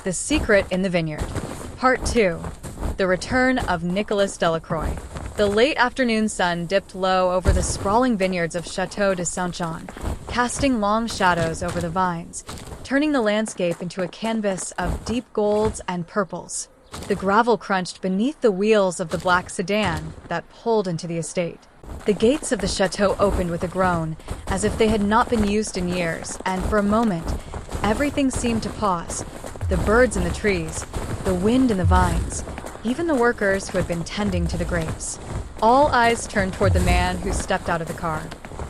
The Secret in the Vineyard. Part 2. The Return of Nicolas Delacroix. The late afternoon sun dipped low over the sprawling vineyards of Château de Saint-Jean, casting long shadows over the vines, turning the landscape into a canvas of deep golds and purples. The gravel crunched beneath the wheels of the black sedan that pulled into the estate. The gates of the chateau opened with a groan, as if they had not been used in years, and for a moment, everything seemed to pause. The birds in the trees, the wind in the vines, even the workers who had been tending to the grapes. All eyes turned toward the man who stepped out of the car.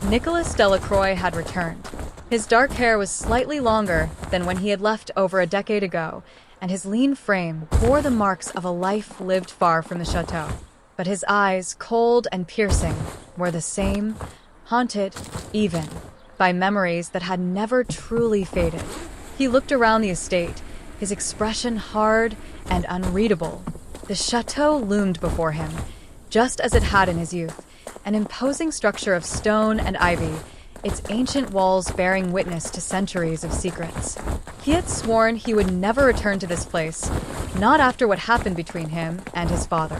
Nicolas Delacroix had returned. His dark hair was slightly longer than when he had left over a decade ago, and his lean frame bore the marks of a life lived far from the chateau. But his eyes, cold and piercing, were the same, haunted, even, by memories that had never truly faded. He looked around the estate, his expression hard and unreadable. The chateau loomed before him, just as it had in his youth, an imposing structure of stone and ivy, its ancient walls bearing witness to centuries of secrets. He had sworn he would never return to this place, not after what happened between him and his father.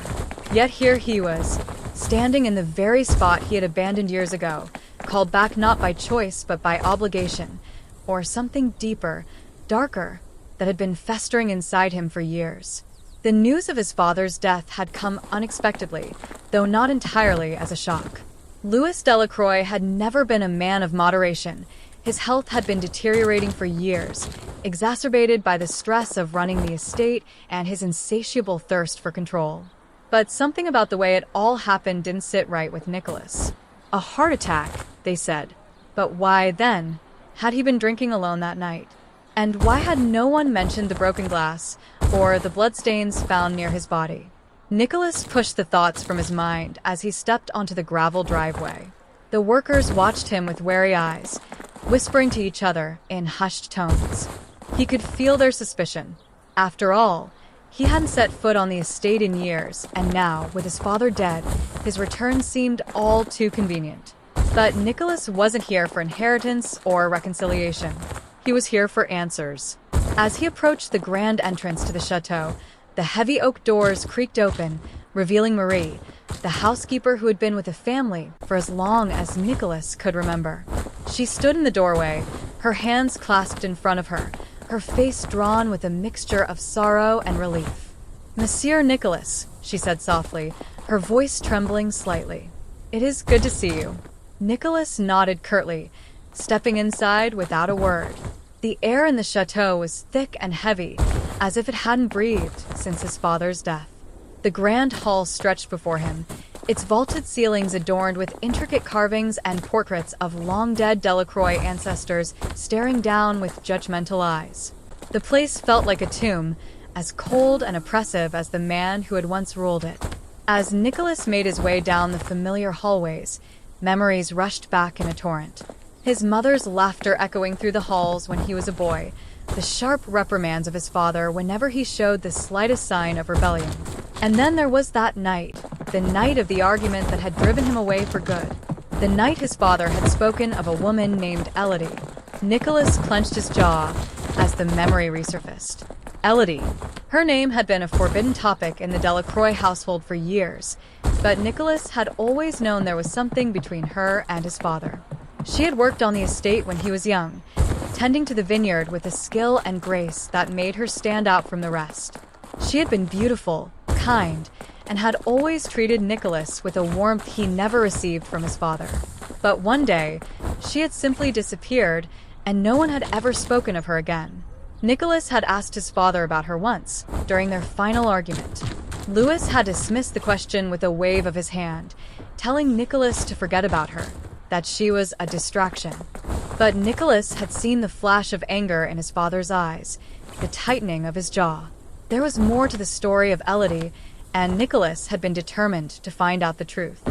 Yet here he was, standing in the very spot he had abandoned years ago, called back not by choice but by obligation, or something deeper, darker, that had been festering inside him for years. The news of his father's death had come unexpectedly, though not entirely as a shock. Louis Delacroix had never been a man of moderation. His health had been deteriorating for years, exacerbated by the stress of running the estate and his insatiable thirst for control. But something about the way it all happened didn't sit right with Nicolas. A heart attack, they said. But why then? Had he been drinking alone that night? And why had no one mentioned the broken glass or the bloodstains found near his body? Nicolas pushed the thoughts from his mind as he stepped onto the gravel driveway. The workers watched him with wary eyes, whispering to each other in hushed tones. He could feel their suspicion. After all, he hadn't set foot on the estate in years, and now, with his father dead, his return seemed all too convenient. But Nicolas wasn't here for inheritance or reconciliation. He was here for answers. As he approached the grand entrance to the chateau, the heavy oak doors creaked open, revealing Marie, the housekeeper who had been with the family for as long as Nicolas could remember. She stood in the doorway, her hands clasped in front of her, her face drawn with a mixture of sorrow and relief. "Monsieur Nicolas," she said softly, her voice trembling slightly. "It is good to see you." Nicolas nodded curtly, stepping inside without a word. The air in the chateau was thick and heavy, as if it hadn't breathed since his father's death. The grand hall stretched before him, its vaulted ceilings adorned with intricate carvings and portraits of long-dead Delacroix ancestors staring down with judgmental eyes. The place felt like a tomb, as cold and oppressive as the man who had once ruled it. As Nicolas made his way down the familiar hallways, memories rushed back in a torrent. His mother's laughter echoing through the halls when he was a boy, the sharp reprimands of his father whenever he showed the slightest sign of rebellion. And then there was that night, the night of the argument that had driven him away for good. The night his father had spoken of a woman named Elodie. Nicolas clenched his jaw as the memory resurfaced. Elodie. Her name had been a forbidden topic in the Delacroix household for years, but Nicolas had always known there was something between her and his father. She had worked on the estate when he was young, tending to the vineyard with a skill and grace that made her stand out from the rest. She had been beautiful, kind, and had always treated Nicolas with a warmth he never received from his father. But one day, she had simply disappeared, and no one had ever spoken of her again. Nicolas had asked his father about her once, during their final argument. Louis had dismissed the question with a wave of his hand, telling Nicolas to forget about her, that she was a distraction. But Nicolas had seen the flash of anger in his father's eyes, the tightening of his jaw. There was more to the story of Elodie, and Nicolas had been determined to find out the truth.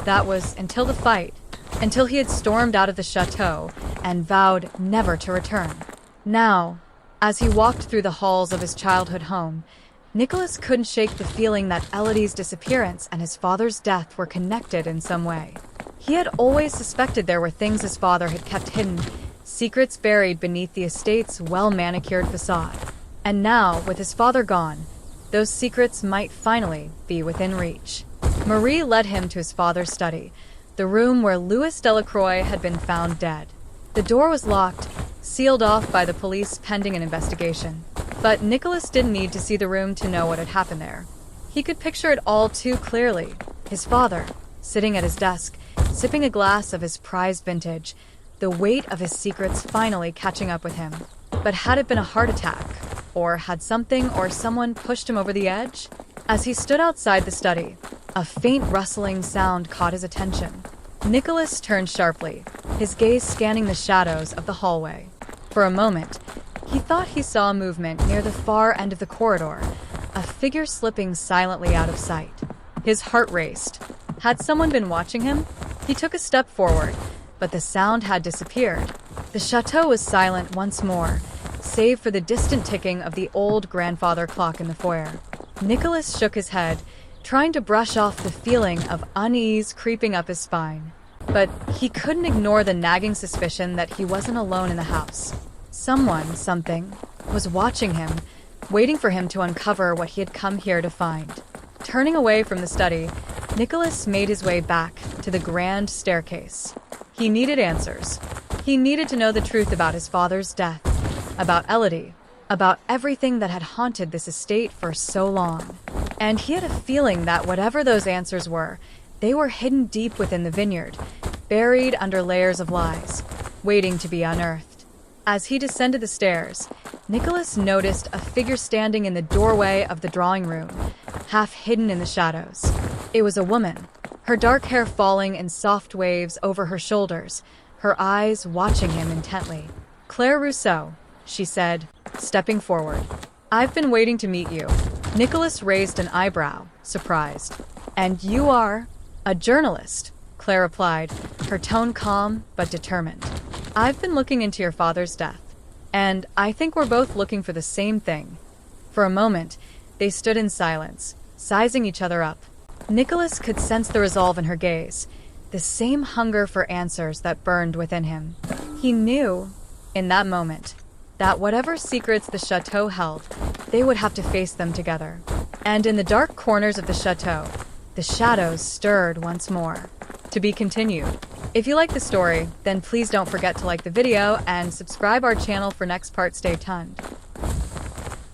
That was until the fight, until he had stormed out of the chateau and vowed never to return. Now, as he walked through the halls of his childhood home, Nicolas couldn't shake the feeling that Elodie's disappearance and his father's death were connected in some way. He had always suspected there were things his father had kept hidden, secrets buried beneath the estate's well-manicured facade. And now, with his father gone, those secrets might finally be within reach. Marie led him to his father's study, the room where Louis Delacroix had been found dead. The door was locked, sealed off by the police pending an investigation. But Nicolas didn't need to see the room to know what had happened there. He could picture it all too clearly. His father, sitting at his desk, sipping a glass of his prized vintage, the weight of his secrets finally catching up with him. But had it been a heart attack? Or had something or someone pushed him over the edge? As he stood outside the study, a faint rustling sound caught his attention. Nicolas turned sharply, his gaze scanning the shadows of the hallway. For a moment, he thought he saw a movement near the far end of the corridor, a figure slipping silently out of sight. His heart raced. Had someone been watching him? He took a step forward, but the sound had disappeared. The chateau was silent once more, save for the distant ticking of the old grandfather clock in the foyer. Nicolas shook his head, trying to brush off the feeling of unease creeping up his spine. But he couldn't ignore the nagging suspicion that he wasn't alone in the house. Someone, something, was watching him, waiting for him to uncover what he had come here to find. Turning away from the study, Nicolas made his way back to the grand staircase. He needed answers. He needed to know the truth about his father's death, about Elodie, about everything that had haunted this estate for so long. And he had a feeling that whatever those answers were, they were hidden deep within the vineyard, buried under layers of lies, waiting to be unearthed. As he descended the stairs, Nicolas noticed a figure standing in the doorway of the drawing room, half hidden in the shadows. It was a woman, her dark hair falling in soft waves over her shoulders, her eyes watching him intently. "Claire Rousseau," she said, stepping forward. "I've been waiting to meet you." Nicolas raised an eyebrow, surprised. "And you are?" "A journalist," Claire replied, her tone calm but determined. "I've been looking into your father's death, and I think we're both looking for the same thing." For a moment, they stood in silence, sizing each other up. Nicolas could sense the resolve in her gaze, the same hunger for answers that burned within him. He knew, in that moment, that whatever secrets the chateau held, they would have to face them together. And in the dark corners of the chateau, the shadows stirred once more. To be continued. If you like the story, then please don't forget to like the video and subscribe our channel for next part. Stay tuned.